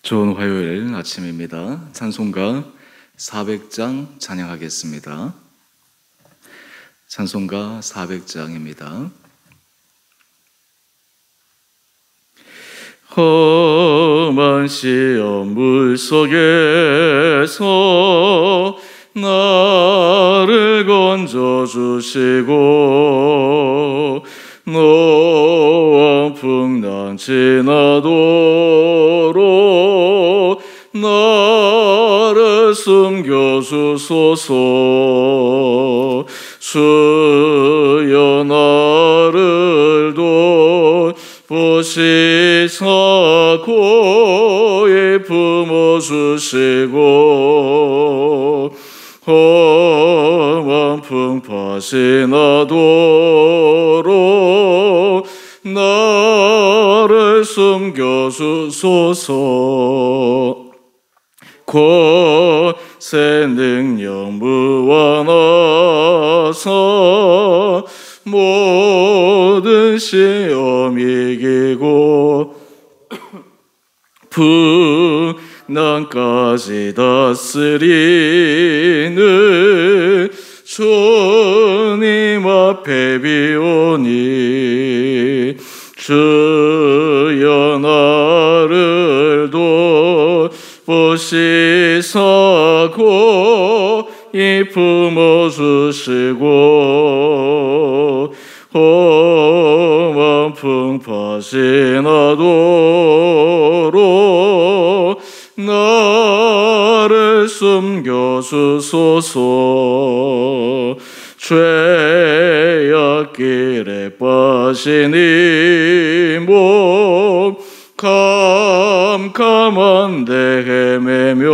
좋은 화요일 아침입니다. 찬송가 400장 찬양하겠습니다. 찬송가 400장입니다. 험한 시험 물속에서 나를 건져주시고 노원 풍랑 지나도록 나를 숨겨주소서. 주여 나를 돌보시사 고이 품어주시고 험한 풍파시 나도록 나를 숨겨주소서. 권세 능력 무한하사 모든 시험 이기고 풍랑까지 다스리는 주님 앞에 비오니 주여 나를 돌보시사 고이 품어주시고 험한 풍파시 나도록 나를 숨겨주소서. 죄악길에 빠진 이 몸 캄캄한 데 헤매며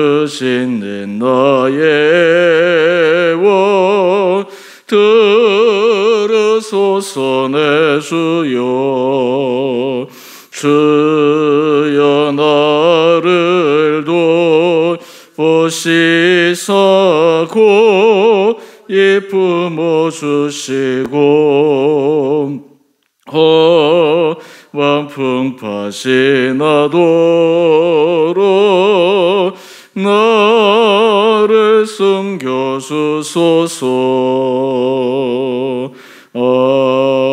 부르시는 나의 원 들으소서. 내 주여 주여 나를 돌보시사 고이 품어주시고 험한 풍파시 나도록 나를 숨겨주소서. 아멘.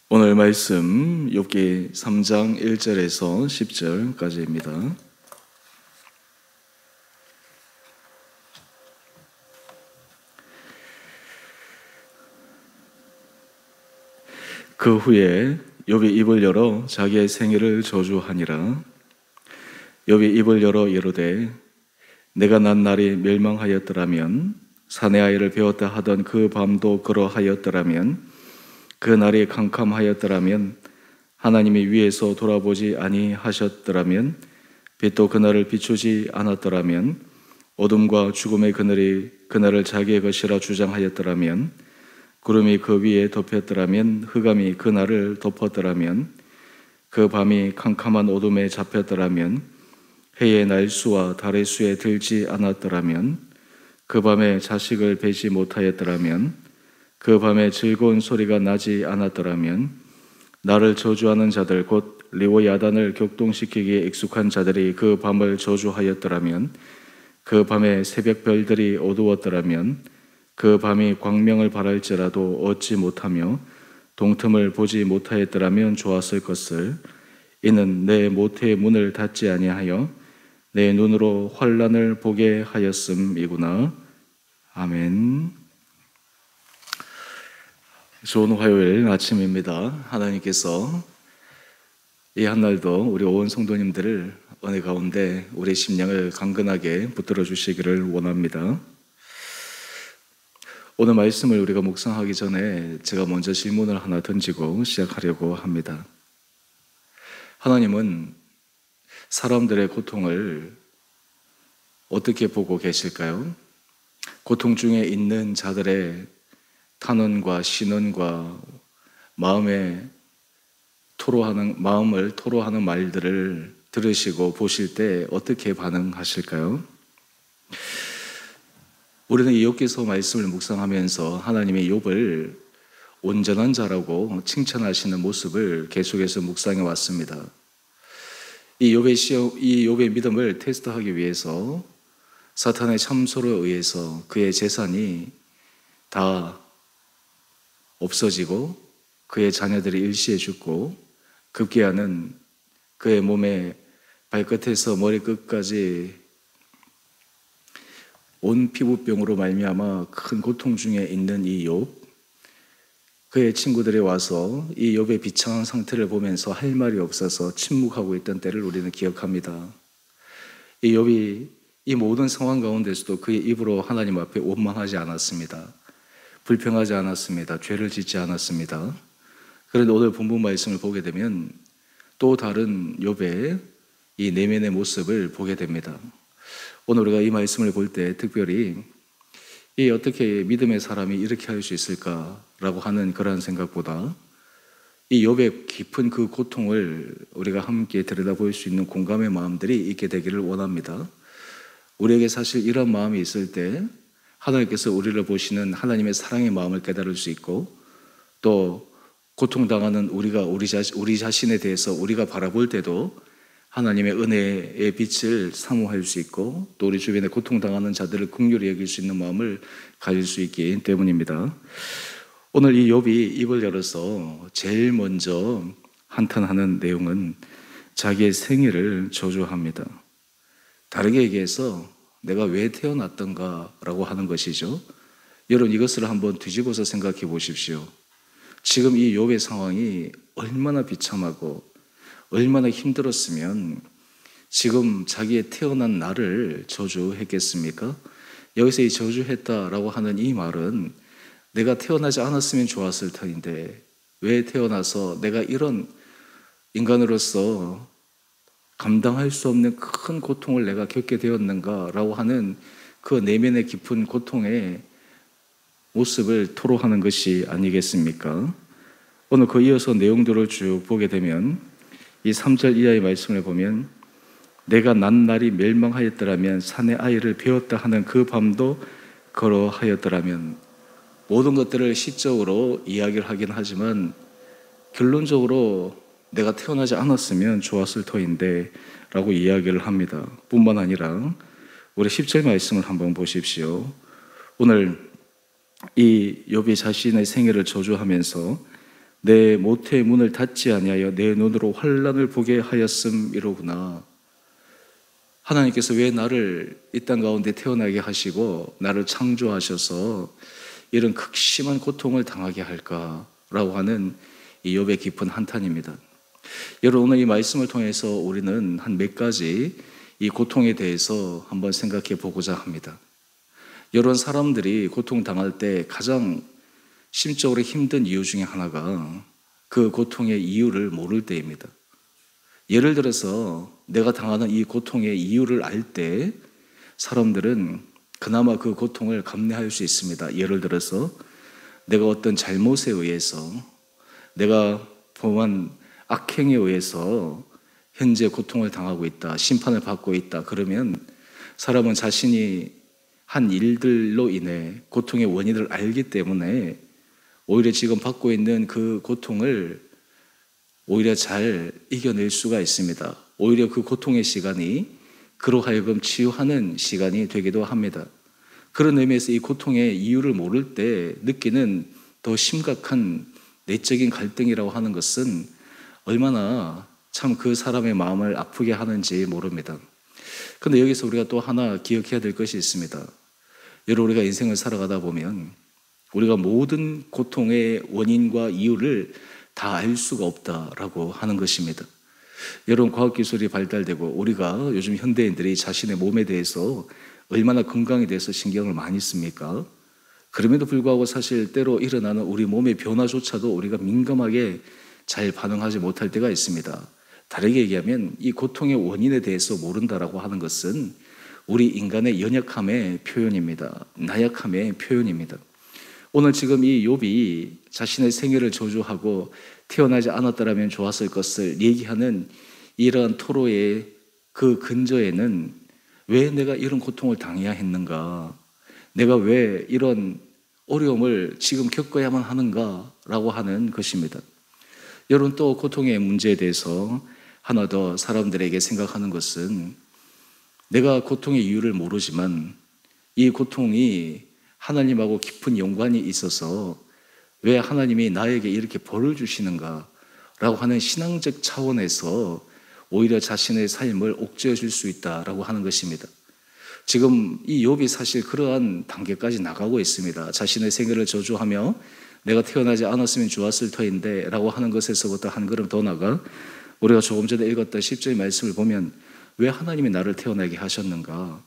오늘 말씀 욥기 3장 1절에서 10절까지입니다. 그 후에 욥이 입을 열어 자기의 생애를 저주하니라. 욥이 입을 열어 이르되 내가 난 날이 멸망하였더라면 사내 아이를 배웠다 하던 그 밤도 그러하였더라면 그 날이 캄캄하였더라면 하나님이 위에서 돌아보지 아니하셨더라면 빛도 그날을 비추지 않았더라면 어둠과 죽음의 그늘이 그날을 자기의 것이라 주장하였더라면 구름이 그 위에 덮였더라면 흑암이 그날을 덮었더라면 그 밤이 캄캄한 어둠에 잡혔더라면 해의 날수와 달의 수에 들지 않았더라면 그 밤에 자식을 베지 못하였더라면 그 밤에 즐거운 소리가 나지 않았더라면 나를 저주하는 자들 곧 리오야단을 격동시키기에 익숙한 자들이 그 밤을 저주하였더라면 그 밤에 새벽별들이 어두웠더라면 그 밤이 광명을 발할지라도 얻지 못하며 동틈을 보지 못하였더라면 좋았을 것을. 이는 내 모태의 문을 닫지 아니하여 내 눈으로 환난을 보게 하였음이구나. 아멘. 좋은 화요일 아침입니다. 하나님께서 이 한날도 우리 온 성도님들을 은혜 가운데 우리 심령을 강건하게 붙들어 주시기를 원합니다. 오늘 말씀을 우리가 묵상하기 전에 제가 먼저 질문을 하나 던지고 시작하려고 합니다. 하나님은 사람들의 고통을 어떻게 보고 계실까요? 고통 중에 있는 자들의 탄원과 신원과 마음을 토로하는 말들을 들으시고 보실 때 어떻게 반응하실까요? 우리는 이 욥기서 말씀을 묵상하면서 하나님의 욥을 온전한 자라고 칭찬하시는 모습을 계속해서 묵상해 왔습니다. 이 욥의 믿음을 테스트하기 위해서 사탄의 참소로 의해서 그의 재산이 다 없어지고 그의 자녀들이 일시에 죽고 급기야는 그의 몸에 발끝에서 머리끝까지 온 피부병으로 말미암아 큰 고통 중에 있는 이 욥, 그의 친구들이 와서 이 욥의 비참한 상태를 보면서 할 말이 없어서 침묵하고 있던 때를 우리는 기억합니다. 이 욥이 이 모든 상황 가운데서도 그의 입으로 하나님 앞에 원망하지 않았습니다. 불평하지 않았습니다. 죄를 짓지 않았습니다. 그런데 오늘 본문 말씀을 보게 되면 또 다른 욥의 이 내면의 모습을 보게 됩니다. 오늘 우리가 이 말씀을 볼 때 특별히 이 어떻게 믿음의 사람이 이렇게 할 수 있을까라고 하는 그러한 생각보다 이 욥의 깊은 그 고통을 우리가 함께 들여다볼 수 있는 공감의 마음들이 있게 되기를 원합니다. 우리에게 사실 이런 마음이 있을 때 하나님께서 우리를 보시는 하나님의 사랑의 마음을 깨달을 수 있고 또 고통당하는 우리 자신에 대해서 우리가 바라볼 때도 하나님의 은혜의 빛을 사모할 수 있고 또 우리 주변에 고통당하는 자들을 긍휼히 여길 수 있는 마음을 가질 수 있기 때문입니다. 오늘 이 욥이 입을 열어서 제일 먼저 한탄하는 내용은 자기의 생애를 저주합니다. 다르게 얘기해서 내가 왜 태어났던가라고 하는 것이죠. 여러분 이것을 한번 뒤집어서 생각해 보십시오. 지금 이 욥의 상황이 얼마나 비참하고 얼마나 힘들었으면 지금 자기의 태어난 날을 저주했겠습니까? 여기서 이 저주했다라고 하는 이 말은 내가 태어나지 않았으면 좋았을 터인데 왜 태어나서 내가 이런 인간으로서 감당할 수 없는 큰 고통을 내가 겪게 되었는가라고 하는 그 내면의 깊은 고통의 모습을 토로하는 것이 아니겠습니까? 오늘 그 이어서 내용들을 쭉 보게 되면 이 3절 이하의 말씀을 보면 내가 난 날이 멸망하였더라면 산의 아이를 베었다 하는 그 밤도 걸어하였더라면 모든 것들을 시적으로 이야기를 하긴 하지만 결론적으로 내가 태어나지 않았으면 좋았을 터인데 라고 이야기를 합니다. 뿐만 아니라 우리 10절 말씀을 한번 보십시오. 오늘 이 욥이 자신의 생애를 저주하면서 내 모태의 문을 닫지 아니하여 내 눈으로 환난을 보게 하였음이로구나. 하나님께서 왜 나를 이 땅 가운데 태어나게 하시고 나를 창조하셔서 이런 극심한 고통을 당하게 할까라고 하는 이 욥의 깊은 한탄입니다. 여러분 오늘 이 말씀을 통해서 우리는 한 몇 가지 이 고통에 대해서 한번 생각해 보고자 합니다. 여러 사람들이 고통당할 때 가장 심적으로 힘든 이유 중에 하나가 그 고통의 이유를 모를 때입니다. 예를 들어서 내가 당하는 이 고통의 이유를 알 때 사람들은 그나마 그 고통을 감내할 수 있습니다. 예를 들어서 내가 어떤 잘못에 의해서 내가 범한 악행에 의해서 현재 고통을 당하고 있다, 심판을 받고 있다. 그러면 사람은 자신이 한 일들로 인해 고통의 원인을 알기 때문에 오히려 지금 받고 있는 그 고통을 오히려 잘 이겨낼 수가 있습니다. 오히려 그 고통의 시간이 그로 하여금 치유하는 시간이 되기도 합니다. 그런 의미에서 이 고통의 이유를 모를 때 느끼는 더 심각한 내적인 갈등이라고 하는 것은 얼마나 참 그 사람의 마음을 아프게 하는지 모릅니다. 그런데 여기서 우리가 또 하나 기억해야 될 것이 있습니다. 여러분 우리가 인생을 살아가다 보면 우리가 모든 고통의 원인과 이유를 다 알 수가 없다라고 하는 것입니다. 여러분 과학기술이 발달되고 우리가 요즘 현대인들이 자신의 몸에 대해서 얼마나 건강에 대해서 신경을 많이 씁니까? 그럼에도 불구하고 사실 때로 일어나는 우리 몸의 변화조차도 우리가 민감하게 잘 반응하지 못할 때가 있습니다. 다르게 얘기하면 이 고통의 원인에 대해서 모른다라고 하는 것은 우리 인간의 연약함의 표현입니다. 나약함의 표현입니다. 오늘 지금 이 욥이 자신의 생애를 저주하고 태어나지 않았더라면 좋았을 것을 얘기하는 이러한 토로의 그 근저에는 왜 내가 이런 고통을 당해야 했는가? 내가 왜 이런 어려움을 지금 겪어야만 하는가라고 하는 것입니다. 여러분, 또 고통의 문제에 대해서 하나 더 사람들에게 생각하는 것은, 내가 고통의 이유를 모르지만 이 고통이 하나님하고 깊은 연관이 있어서 왜 하나님이 나에게 이렇게 벌을 주시는가 라고 하는 신앙적 차원에서 오히려 자신의 삶을 옥죄어 줄 수 있다라고 하는 것입니다. 지금 이 욥이 사실 그러한 단계까지 나가고 있습니다. 자신의 생애를 저주하며 내가 태어나지 않았으면 좋았을 터인데 라고 하는 것에서부터 한 걸음 더 나가 우리가 조금 전에 읽었던 10절의 말씀을 보면 왜 하나님이 나를 태어나게 하셨는가?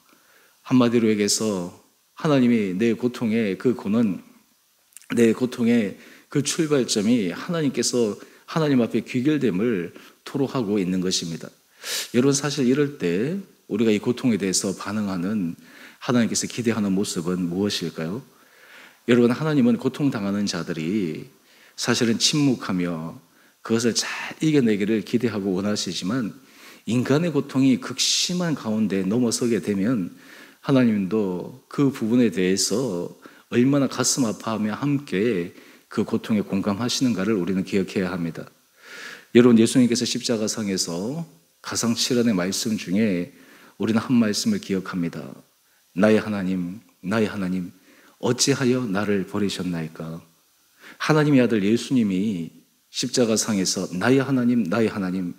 한마디로 얘기해서 하나님이 내 고통의 그 고는, 내 고통의 그 출발점이 하나님께서 하나님 앞에 귀결됨을 토로하고 있는 것입니다. 여러분, 사실 이럴 때 우리가 이 고통에 대해서 반응하는 하나님께서 기대하는 모습은 무엇일까요? 여러분, 하나님은 고통당하는 자들이 사실은 침묵하며 그것을 잘 이겨내기를 기대하고 원하시지만, 인간의 고통이 극심한 가운데 넘어서게 되면 하나님도 그 부분에 대해서 얼마나 가슴 아파하며 함께 그 고통에 공감하시는가를 우리는 기억해야 합니다. 여러분, 예수님께서 십자가상에서 가상칠언의 말씀 중에 우리는 한 말씀을 기억합니다. 나의 하나님, 나의 하나님, 어찌하여 나를 버리셨나이까? 하나님의 아들 예수님이 십자가상에서 나의 하나님, 나의 하나님,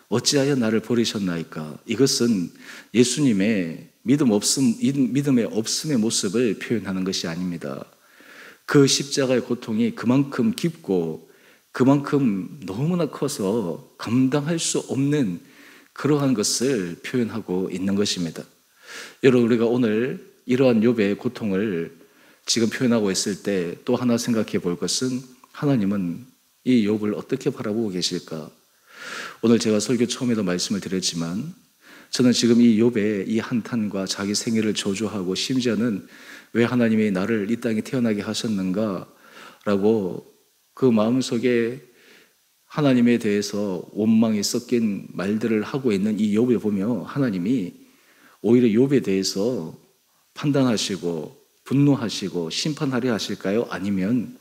어찌하여 나를 버리셨나이까? 이것은 예수님의 믿음의 없음의 모습을 표현하는 것이 아닙니다. 그 십자가의 고통이 그만큼 깊고 그만큼 너무나 커서 감당할 수 없는 그러한 것을 표현하고 있는 것입니다. 여러분, 우리가 오늘 이러한 욥의 고통을 지금 표현하고 있을 때 또 하나 생각해 볼 것은, 하나님은 이 욥을 어떻게 바라보고 계실까? 오늘 제가 설교 처음에도 말씀을 드렸지만 저는 지금 이 욥의 이 한탄과 자기 생애를 저주하고 심지어는 왜 하나님이 나를 이 땅에 태어나게 하셨는가 라고 그 마음속에 하나님에 대해서 원망이 섞인 말들을 하고 있는 이 욥을 보며 하나님이 오히려 욥에 대해서 판단하시고 분노하시고 심판하려 하실까요? 아니면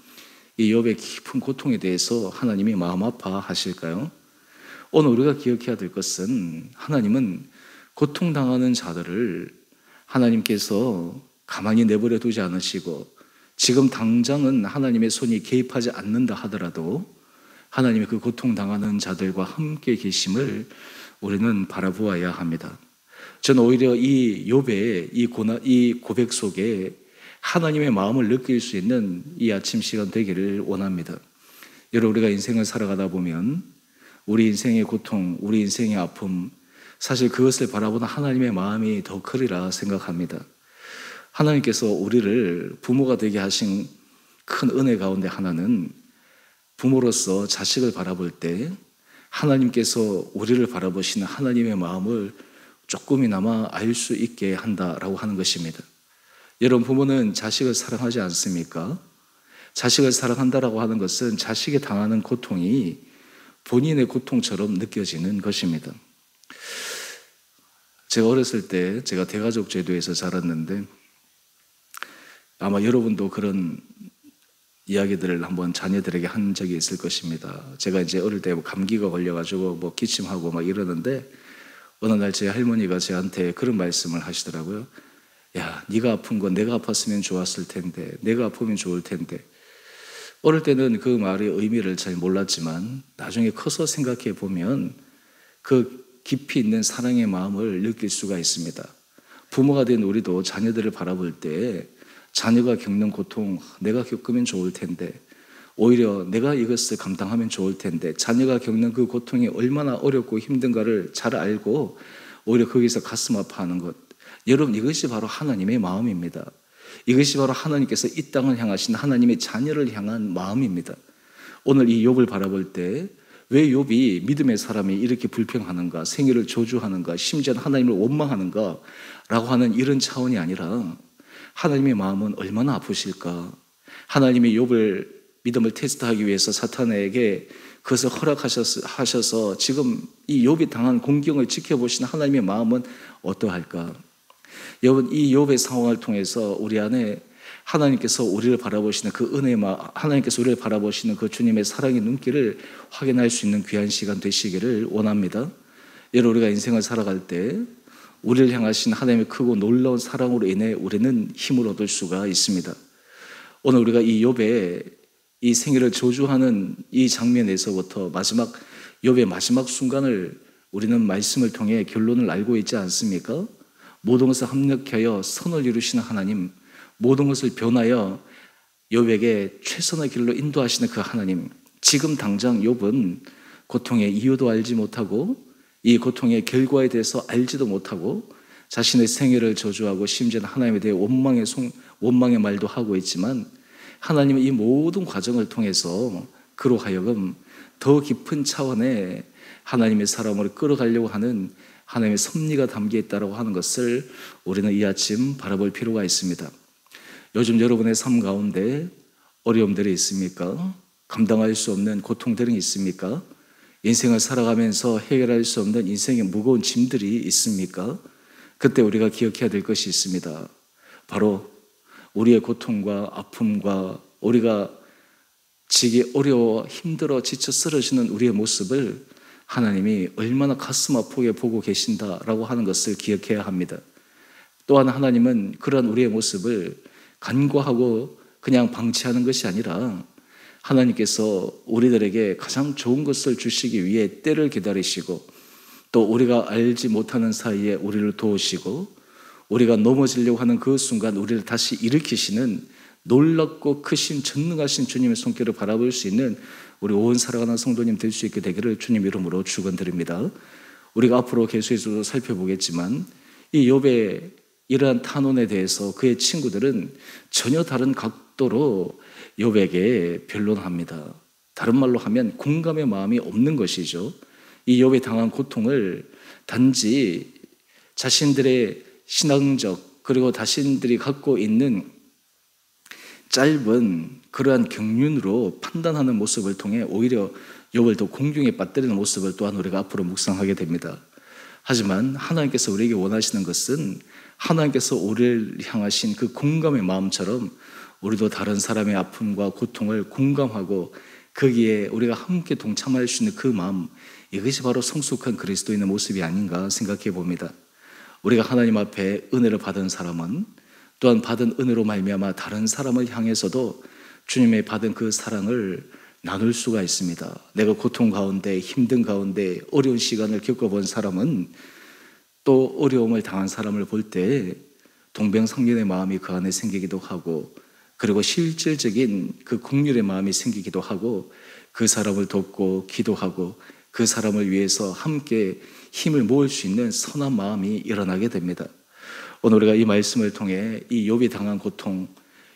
이 욥의 깊은 고통에 대해서 하나님이 마음 아파하실까요? 오늘 우리가 기억해야 될 것은, 하나님은 고통당하는 자들을 하나님께서 가만히 내버려 두지 않으시고 지금 당장은 하나님의 손이 개입하지 않는다 하더라도 하나님의 그 고통당하는 자들과 함께 계심을 우리는 바라보아야 합니다. 저는 오히려 이 욥의 이 고백 속에 하나님의 마음을 느낄 수 있는 이 아침 시간 되기를 원합니다. 여러분, 우리가 인생을 살아가다 보면 우리 인생의 고통, 우리 인생의 아픔, 사실 그것을 바라보는 하나님의 마음이 더 크리라 생각합니다. 하나님께서 우리를 부모가 되게 하신 큰 은혜 가운데 하나는, 부모로서 자식을 바라볼 때 하나님께서 우리를 바라보시는 하나님의 마음을 조금이나마 알 수 있게 한다라고 하는 것입니다. 여러분, 부모는 자식을 사랑하지 않습니까? 자식을 사랑한다라고 하는 것은 자식이 당하는 고통이 본인의 고통처럼 느껴지는 것입니다. 제가 어렸을 때 제가 대가족 제도에서 자랐는데 아마 여러분도 그런 이야기들을 한번 자녀들에게 한 적이 있을 것입니다. 제가 이제 어릴 때 감기가 걸려가지고 기침하고 막 이러는데 어느 날 제 할머니가 저한테 그런 말씀을 하시더라고요. 야, 네가 아픈 건 내가 아팠으면 좋았을 텐데, 내가 아프면 좋을 텐데. 어릴 때는 그 말의 의미를 잘 몰랐지만 나중에 커서 생각해 보면 그 깊이 있는 사랑의 마음을 느낄 수가 있습니다. 부모가 된 우리도 자녀들을 바라볼 때 자녀가 겪는 고통, 내가 겪으면 좋을 텐데, 오히려 내가 이것을 감당하면 좋을 텐데, 자녀가 겪는 그 고통이 얼마나 어렵고 힘든가를 잘 알고 오히려 거기서 가슴 아파하는 것, 여러분, 이것이 바로 하나님의 마음입니다. 이것이 바로 하나님께서 이 땅을 향하신 하나님의 자녀를 향한 마음입니다. 오늘 이 욥을 바라볼 때 왜 욥이 믿음의 사람이 이렇게 불평하는가, 생애를 저주하는가, 심지어 하나님을 원망하는가 라고 하는 이런 차원이 아니라, 하나님의 마음은 얼마나 아프실까? 하나님이 욥을 믿음을 테스트하기 위해서 사탄에게 그것을 허락하셔서 지금 이 욥이 당한 공경을 지켜보신 하나님의 마음은 어떠할까? 여러분, 이 욥의 상황을 통해서 우리 안에 하나님께서 우리를 바라보시는 그 하나님께서 우리를 바라보시는 그 주님의 사랑의 눈길을 확인할 수 있는 귀한 시간 되시기를 원합니다. 여러분, 우리가 인생을 살아갈 때 우리를 향하신 하나님의 크고 놀라운 사랑으로 인해 우리는 힘을 얻을 수가 있습니다. 오늘 우리가 이 욥의 이 생애를 저주하는 이 장면에서부터 욥의 마지막 순간을 우리는 말씀을 통해 결론을 알고 있지 않습니까? 모든 것을 합력하여 선을 이루시는 하나님, 모든 것을 변하여 욥에게 최선의 길로 인도하시는 그 하나님, 지금 당장 욥은 고통의 이유도 알지 못하고 이 고통의 결과에 대해서 알지도 못하고 자신의 생애를 저주하고 심지어는 하나님에 대해 원망의 말도 하고 있지만, 하나님은 이 모든 과정을 통해서 그로 하여금 더 깊은 차원의 하나님의 사랑으로 끌어가려고 하는 하나님의 섭리가 담겨 있다고 하는 것을 우리는 이 아침 바라볼 필요가 있습니다. 요즘 여러분의 삶 가운데 어려움들이 있습니까? 감당할 수 없는 고통들이 있습니까? 인생을 살아가면서 해결할 수 없는 인생의 무거운 짐들이 있습니까? 그때 우리가 기억해야 될 것이 있습니다. 바로 우리의 고통과 아픔과 우리가 지기 어려워 힘들어 지쳐 쓰러지는 우리의 모습을 하나님이 얼마나 가슴 아프게 보고 계신다라고 하는 것을 기억해야 합니다. 또한 하나님은 그런 우리의 모습을 간과하고 그냥 방치하는 것이 아니라 하나님께서 우리들에게 가장 좋은 것을 주시기 위해 때를 기다리시고, 또 우리가 알지 못하는 사이에 우리를 도우시고, 우리가 넘어지려고 하는 그 순간 우리를 다시 일으키시는 놀랍고 크신 전능하신 주님의 손길을 바라볼 수 있는 우리 온 살아가는 성도님 될 수 있게 되기를 주님 이름으로 축원드립니다. 우리가 앞으로 계속해서 살펴보겠지만 이 욥의 이러한 탄원에 대해서 그의 친구들은 전혀 다른 각도로 욥에게 변론합니다. 다른 말로 하면 공감의 마음이 없는 것이죠. 이 욥이 당한 고통을 단지 자신들의 신앙적 그리고 자신들이 갖고 있는 짧은 그러한 경륜으로 판단하는 모습을 통해 오히려 욥을 더 공경에 빠뜨리는 모습을 또한 우리가 앞으로 묵상하게 됩니다. 하지만 하나님께서 우리에게 원하시는 것은 하나님께서 우리를 향하신 그 공감의 마음처럼 우리도 다른 사람의 아픔과 고통을 공감하고 거기에 우리가 함께 동참할 수 있는 그 마음, 이것이 바로 성숙한 그리스도인의 모습이 아닌가 생각해 봅니다. 우리가 하나님 앞에 은혜를 받은 사람은 또한 받은 은혜로 말미암아 다른 사람을 향해서도 주님의 받은 그 사랑을 나눌 수가 있습니다. 내가 고통 가운데 힘든 가운데 어려운 시간을 겪어본 사람은 또 어려움을 당한 사람을 볼 때 동병상련의 마음이 그 안에 생기기도 하고, 그리고 실질적인 그 긍휼의 마음이 생기기도 하고, 그 사람을 돕고 기도하고 그 사람을 위해서 함께 힘을 모을 수 있는 선한 마음이 일어나게 됩니다. 오늘 우리가 이 말씀을 통해 이 욥이 당한 고통,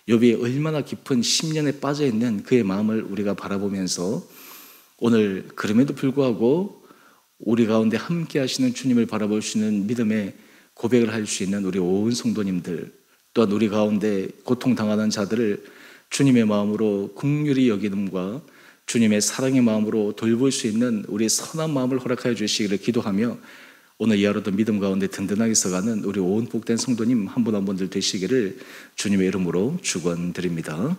욥이 얼마나 깊은 심년에 빠져 있는 그의 마음을 우리가 바라보면서 오늘 그럼에도 불구하고 우리 가운데 함께 하시는 주님을 바라볼 수 있는 믿음의 고백을 할 수 있는 우리 온 성도님들, 또한 우리 가운데 고통당하는 자들을 주님의 마음으로 긍휼히 여기는과 주님의 사랑의 마음으로 돌볼 수 있는 우리 선한 마음을 허락하여 주시기를 기도하며, 오늘 이 하루도 믿음 가운데 든든하게 서가는 우리 온 복된 성도님 한 분 한 분들 되시기를 주님의 이름으로 축원드립니다.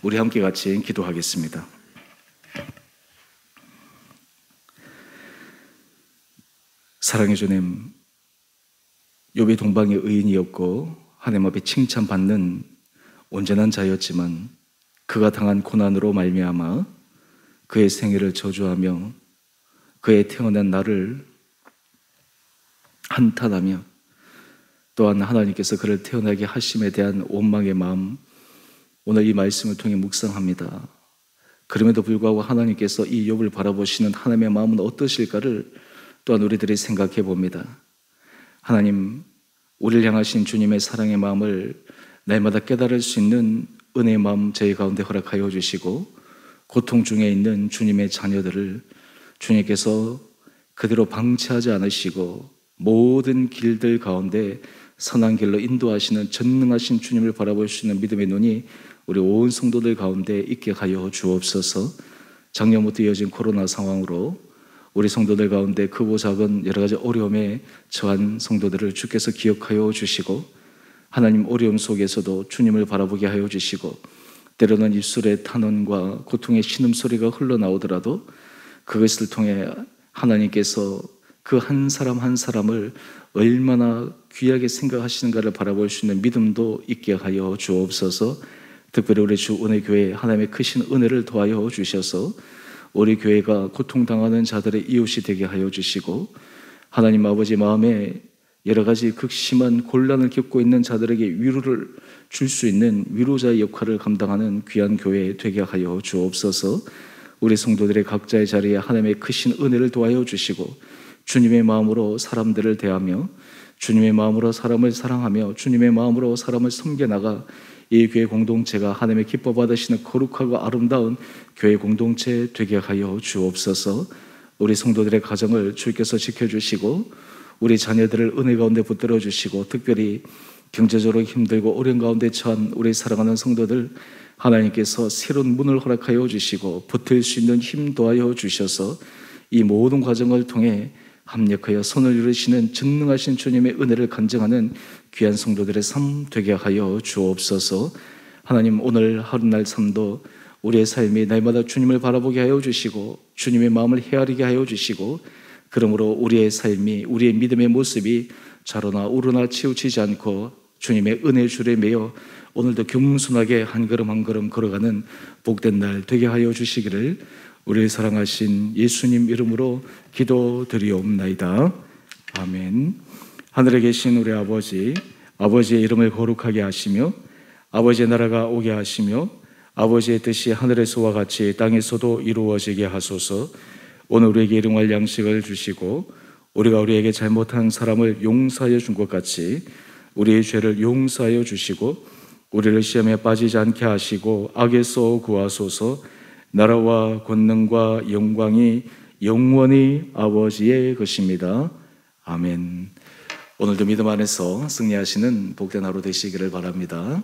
우리 함께 같이 기도하겠습니다. 사랑의 주님, 욥이 동방의 의인이었고 하나님 앞에 칭찬받는 온전한 자였지만 그가 당한 고난으로 말미암아 그의 생애를 저주하며 그의 태어난 날을 한탄하며 또한 하나님께서 그를 태어나게 하심에 대한 원망의 마음, 오늘 이 말씀을 통해 묵상합니다. 그럼에도 불구하고 하나님께서 이 욥을 바라보시는 하나님의 마음은 어떠실까를 또한 우리들이 생각해 봅니다. 하나님, 우리를 향하신 주님의 사랑의 마음을 날마다 깨달을 수 있는 은혜의 마음 저희 가운데 허락하여 주시고, 고통 중에 있는 주님의 자녀들을 주님께서 그대로 방치하지 않으시고 모든 길들 가운데 선한 길로 인도하시는 전능하신 주님을 바라볼 수 있는 믿음의 눈이 우리 온 성도들 가운데 있게 하여 주옵소서. 작년부터 이어진 코로나 상황으로 우리 성도들 가운데 크고 작은 여러 가지 어려움에 처한 성도들을 주께서 기억하여 주시고, 하나님 어려움 속에서도 주님을 바라보게 하여 주시고, 때로는 입술의 탄원과 고통의 신음소리가 흘러나오더라도 그것을 통해 하나님께서 그 한 사람 한 사람을 얼마나 귀하게 생각하시는가를 바라볼 수 있는 믿음도 있게 하여 주옵소서. 특별히 우리 주 은혜교회 하나님의 크신 은혜를 더하여 주셔서 우리 교회가 고통당하는 자들의 이웃이 되게 하여 주시고, 하나님 아버지 마음에 여러 가지 극심한 곤란을 겪고 있는 자들에게 위로를 줄 수 있는 위로자의 역할을 감당하는 귀한 교회 되게 하여 주옵소서. 우리 성도들의 각자의 자리에 하나님의 크신 은혜를 도와여 주시고, 주님의 마음으로 사람들을 대하며, 주님의 마음으로 사람을 사랑하며, 주님의 마음으로 사람을 섬겨나가 이 교회 공동체가 하나님의 기뻐 받으시는 거룩하고 아름다운 교회 공동체 되게 하여 주옵소서. 우리 성도들의 가정을 주께서 지켜주시고, 우리 자녀들을 은혜 가운데 붙들어 주시고, 특별히 경제적으로 힘들고 어려운 가운데 처한 우리 사랑하는 성도들 하나님께서 새로운 문을 허락하여 주시고 버틸 수 있는 힘 도하여 주셔서 이 모든 과정을 통해 합력하여 손을 이루시는 전능하신 주님의 은혜를 간증하는 귀한 성도들의 삶 되게 하여 주옵소서. 하나님, 오늘 하루날 삶도 우리의 삶이 날마다 주님을 바라보게 하여 주시고 주님의 마음을 헤아리게 하여 주시고, 그러므로 우리의 삶이, 우리의 믿음의 모습이 좌로나 우로나 치우치지 않고 주님의 은혜 줄에 매여 오늘도 겸손하게 한 걸음 한 걸음 걸어가는 복된 날 되게 하여 주시기를 우리를 사랑하신 예수님 이름으로 기도드리옵나이다. 아멘. 하늘에 계신 우리 아버지, 아버지의 이름을 거룩하게 하시며 아버지의 나라가 오게 하시며 아버지의 뜻이 하늘에서와 같이 땅에서도 이루어지게 하소서. 오늘 우리에게 일용할 양식을 주시고 우리가 우리에게 잘못한 사람을 용서하여 준 것 같이 우리의 죄를 용서하여 주시고 우리를 시험에 빠지지 않게 하시고 악에서 구하소서. 나라와 권능과 영광이 영원히 아버지의 것입니다. 아멘. 오늘도 믿음 안에서 승리하시는 복된 하루 되시기를 바랍니다.